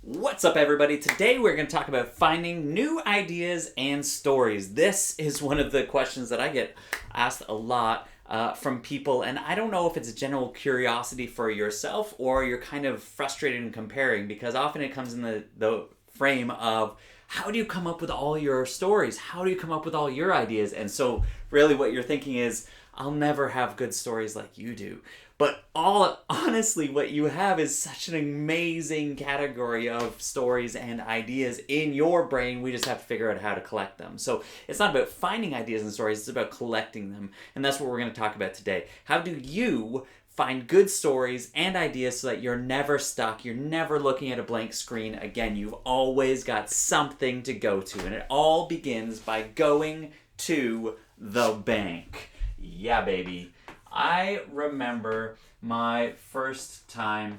What's up, everybody? Today we're going to talk about finding new ideas and stories. This is one of the questions that I get asked a lot from people, and I don't know if it's a general curiosity for yourself or you're kind of frustrated in comparing, because often it comes in the frame of, how do you come up with all your stories? How do you come up with all your ideas? And so really what you're thinking is, I'll never have good stories like you do. But honestly, what you have is such an amazing category of stories and ideas in your brain. We just have to figure out how to collect them. So it's not about finding ideas and stories, it's about collecting them. And that's what we're going to talk about today. How do you find good stories and ideas so that you're never stuck, you're never looking at a blank screen again? You've always got something to go to. And it all begins by going to the bank. Yeah, baby. I remember my first time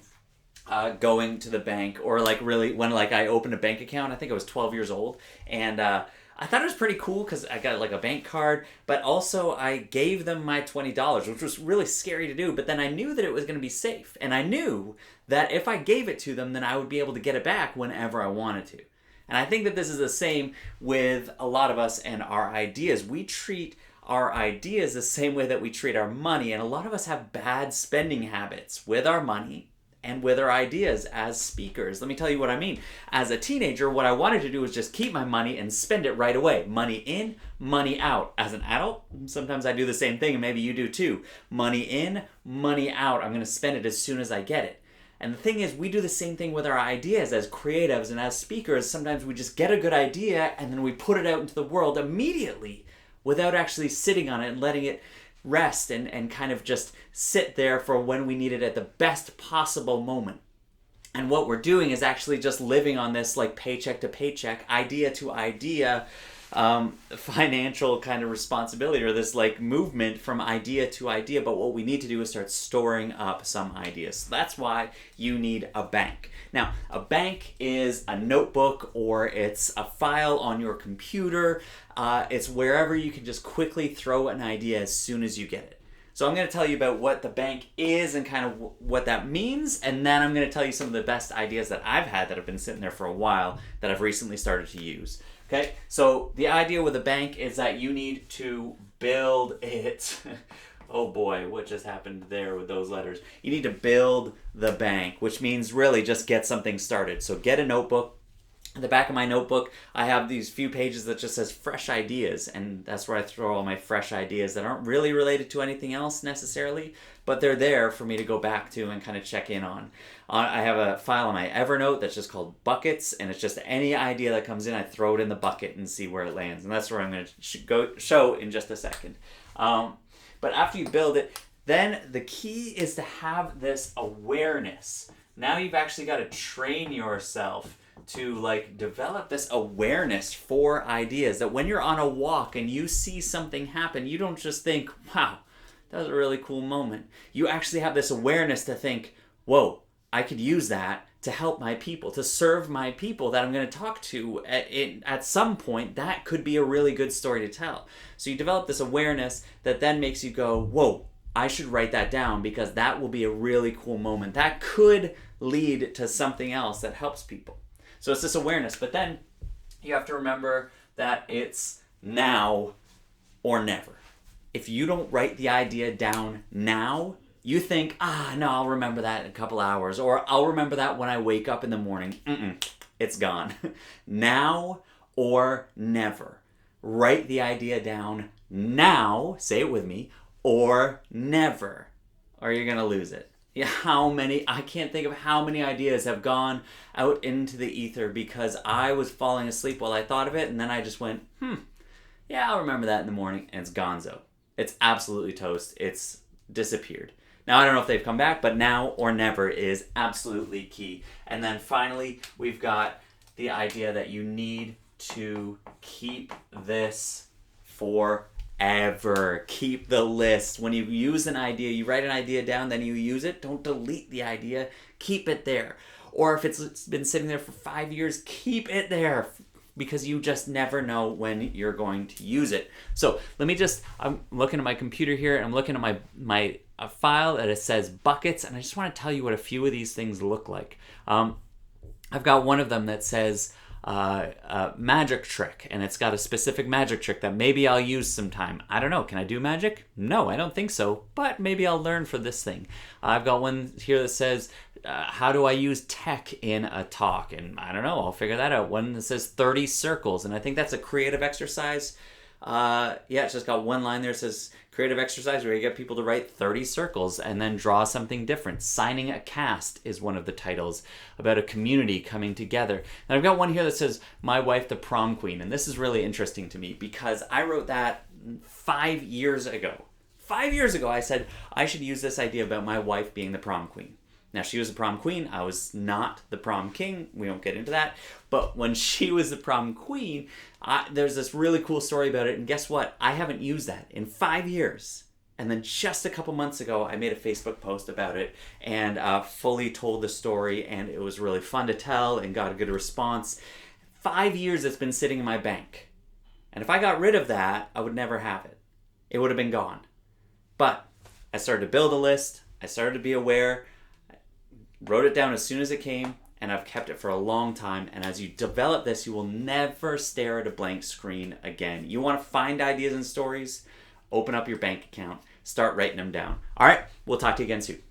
going to the bank, or really when I opened a bank account. I think I was 12 years old, and I thought it was pretty cool because I got a bank card, but also I gave them my $20, which was really scary to do, but then I knew that it was going to be safe, and I knew that if I gave it to them, then I would be able to get it back whenever I wanted to. And I think that this is the same with a lot of us and our ideas. We treat our ideas the same way that we treat our money, and a lot of us have bad spending habits with our money and with our ideas as speakers. Let me tell you what I mean. As a teenager, what I wanted to do was just keep my money and spend it right away. Money in, money out. As an adult, sometimes I do the same thing, and maybe you do too. Money in, money out. I'm going to spend it as soon as I get it. And the thing is, we do the same thing with our ideas as creatives and as speakers. Sometimes we just get a good idea and then we put it out into the world immediately, without actually sitting on it and letting it rest and kind of just sit there for when we need it at the best possible moment. And what we're doing is actually just living on this paycheck to paycheck, idea to idea, financial kind of responsibility, or this movement from idea to idea. But what we need to do is start storing up some ideas. So that's why you need a bank. Now, a bank is a notebook, or it's a file on your computer. It's wherever you can just quickly throw an idea as soon as you get it. So I'm going to tell you about what the bank is and kind of what that means, and then I'm going to tell you some of the best ideas that I've had that have been sitting there for a while that I've recently started to use. Okay, so the idea with a bank is that you need to build it. Oh boy, what just happened there with those letters? You need to build the bank, which means really just get something started. So get a notebook. At the back of my notebook, I have these few pages that just says fresh ideas, and that's where I throw all my fresh ideas that aren't really related to anything else necessarily, but they're there for me to go back to and kind of check in on. I have a file on my Evernote that's just called buckets, and it's just any idea that comes in, I throw it in the bucket and see where it lands, and that's where I'm going to show in just a second. But after you build it, then the key is to have this awareness. Now you've actually got to train yourself to develop this awareness for ideas, that when you're on a walk and you see something happen, you don't just think, wow, that was a really cool moment. You actually have this awareness to think, whoa, I could use that to help my people, to serve my people that I'm going to talk to at some point. That could be a really good story to tell. So you develop this awareness that then makes you go, whoa, I should write that down, because that will be a really cool moment. That could lead to something else that helps people. So it's this awareness, but then you have to remember that it's now or never. If you don't write the idea down now, you think, no, I'll remember that in a couple hours, or I'll remember that when I wake up in the morning. It's gone. Now or never. Write the idea down now, say it with me, or never, or you're going to lose it. Yeah, I can't think of how many ideas have gone out into the ether because I was falling asleep while I thought of it, and then I just went, yeah, I'll remember that in the morning, and it's gonzo. It's absolutely toast. It's disappeared. Now, I don't know if they've come back, but now or never is absolutely key. And then finally, we've got the idea that you need to keep this forever. Keep the list. When you use an idea, you write an idea down, then you use it. Don't delete the idea. Keep it there. Or if it's been sitting there for 5 years, keep it there, because you just never know when you're going to use it. So I'm looking at my computer here, and I'm looking at my file that it says buckets, and I just want to tell you what a few of these things look like. I've got one of them that says magic trick, and it's got a specific magic trick that maybe I'll use sometime. I don't know. Can I do magic? No, I don't think so, but maybe I'll learn for this thing. I've got one here that says, how do I use tech in a talk? And I don't know. I'll figure that out. One that says 30 circles, and I think that's a creative exercise. It's just got one line there that says creative exercise where you get people to write 30 circles and then draw something different. Signing a cast is one of the titles, about a community coming together. And I've got one here that says my wife the prom queen, and this is really interesting to me because I wrote that 5 years ago. 5 years ago I said I should use this idea about my wife being the prom queen. Now, she was the prom queen. I was not the prom king. We won't get into that. But when she was the prom queen, there's this really cool story about it. And guess what? I haven't used that in 5 years. And then just a couple months ago, I made a Facebook post about it and fully told the story. And it was really fun to tell and got a good response. 5 years it's been sitting in my bank. And if I got rid of that, I would never have it. It would have been gone. But I started to build a list. I started to be aware. Wrote it down as soon as it came, and I've kept it for a long time. And as you develop this, you will never stare at a blank screen again. You want to find ideas and stories? Open up your bank account. Start writing them down. All right, we'll talk to you again soon.